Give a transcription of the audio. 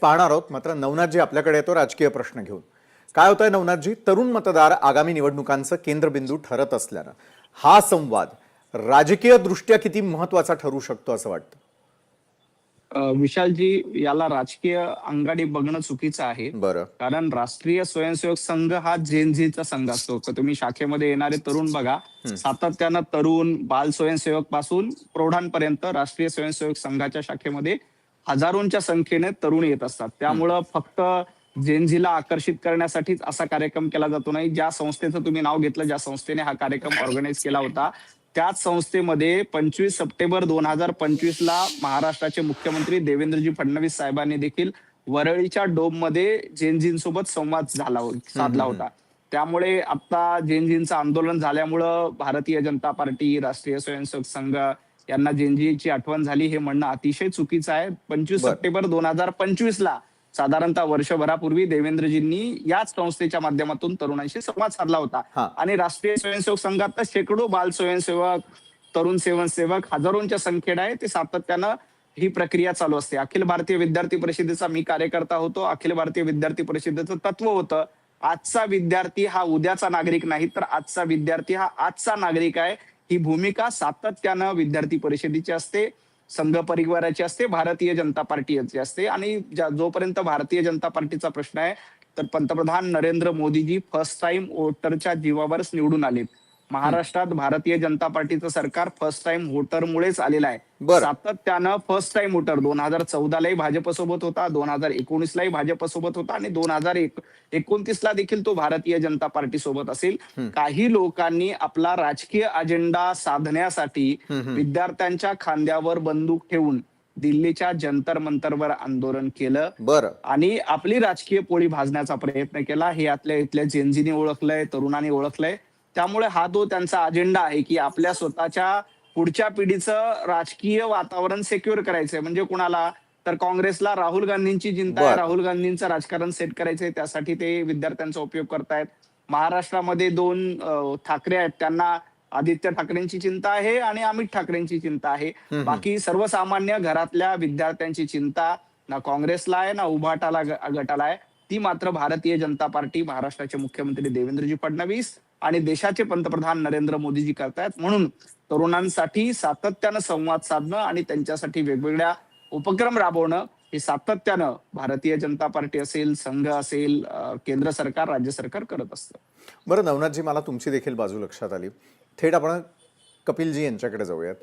पाहणार आहोत, मात्र नवनाथजी आपल्याकडे येतो राजकीय प्रश्न घेऊन. काय होतंय नवनाथजी, तरुण मतदार आगामी निवडणुकांचं केंद्रबिंदू ठरत असल्यानं हा संवाद राजकीय दृष्ट्या किती महत्त्वाचा ठरू शकतो असं वाटतं? विशालजी, याला राजकीय अंगाने बघणं चुकीचं आहे. बरं. कारण राष्ट्रीय स्वयंसेवक संघ हा जेनझीचा संघ असतो. तर तुम्ही शाखेमध्ये येणारे तरुण बघा, सातत्यानं तरुण बाल स्वयंसेवक पासून प्रौढांपर्यंत राष्ट्रीय स्वयंसेवक संघाच्या शाखेमध्ये हजारोंच्या संख्येने तरुण येत असतात. त्यामुळं फक्त जेनझीला आकर्षित करण्यासाठीच असा कार्यक्रम केला जातो नाही. ज्या संस्थेचं तुम्ही नाव घेतलं, ज्या संस्थेने हा कार्यक्रम ऑर्गनाईज केला होता, त्याच संस्थेमध्ये 25 सप्टेंबर 2025ला महाराष्ट्राचे मुख्यमंत्री देवेंद्रजी फडणवीस साहेबांनी देखील वरळीच्या डोममध्ये जेनझींसोबत संवाद साधला होता. त्यामुळे आता जेनझींचं आंदोलन झाल्यामुळं भारतीय जनता पार्टी, राष्ट्रीय स्वयंसेवक संघ यांना जेनझीची आठवण झाली हे म्हणणं अतिशय चुकीचं आहे. 25 सप्टेंबर 2025ला साधारणतः वर्षभरापूर्वी देवेंद्रजींनी याच संस्थेच्या माध्यमातून तरुणांशी संवाद साधला होता आणि राष्ट्रीय स्वयंसेवक संघात तर शेकडो बाल स्वयंसेवक, तरुण स्वयंसेवक हजारोंच्या संख्येने आहे. ते सातत्यानं ही प्रक्रिया चालू असते. अखिल भारतीय विद्यार्थी परिषदेचा मी कार्यकर्ता होतो. अखिल भारतीय विद्यार्थी परिषदेचं तत्व होतं, आजचा विद्यार्थी हा उद्याचा नागरिक नाही, तर आजचा विद्यार्थी हा आजचा नागरिक आहे. ही भूमिका सातत्यानं विद्यार्थी परिषदेची असते, संघ परिवाराची असते, भारतीय जनता पार्टीची असते. आणि जोपर्यंत भारतीय जनता पार्टीचा प्रश्न आहे, तर पंतप्रधान नरेंद्र मोदीजी फर्स्ट टाइम वोटरच्या जीवावरच निवडून आलेत. महाराष्ट्रात भारतीय जनता पार्टीचं सरकार फर्स्ट टाइम वोटरमुळेच आलेलं आहे. सातत्यानं फर्स्ट टाइम वोटर 2014लाही भाजपसोबत होता, 2019लाही भाजपसोबत होता आणि 2029ला देखील तो भारतीय जनता पार्टी सोबत असेल. काही लोकांनी आपला राजकीय अजेंडा साधण्यासाठी विद्यार्थ्यांच्या खांद्यावर बंदूक ठेवून दिल्लीच्या जंतर मंतरवर आंदोलन केलं आणि आपली राजकीय पोळी भाजण्याचा प्रयत्न केला. हे इथल्या जेनझीने ओळखलंय, तरुणांनी ओळखलंय. त्यामुळे हा तो त्यांचा अजेंडा आहे की आपल्या स्वतःच्या पुढच्या पिढीचं राजकीय वातावरण सिक्युअर करायचंय. म्हणजे कुणाला तर काँग्रेसला राहुल गांधींची चिंता आहे, राहुल गांधींचं राजकारण सेट करायचंय, त्यासाठी ते विद्यार्थ्यांचा उपयोग करतायत. महाराष्ट्रामध्ये 2 ठाकरे आहेत, त्यांना आदित्य ठाकरेंची चिंता आहे आणि अमित ठाकरेंची चिंता आहे. बाकी सर्वसामान्य घरातल्या विद्यार्थ्यांची चिंता ना काँग्रेसला आहे ना उभाटाला गटाला आहे. ती मात्र भारतीय जनता पार्टी, महाराष्ट्राचे मुख्यमंत्री देवेंद्रजी फडणवीस आणि देशाचे पंतप्रधान नरेंद्र मोदीजी करतायत. म्हणून तरुणांसाठी सातत्यानं संवाद साधणं आणि त्यांच्यासाठी वेगवेगळ्या उपक्रम राबवणं हे सातत्यानं भारतीय जनता पार्टी असेल, संघ असेल, केंद्र सरकार, राज्य सरकार करत असतं. बरं नवनाथजी, मला तुमची देखील बाजू लक्षात आली. थेट आपण कपिलजी यांच्याकडे जाऊयात.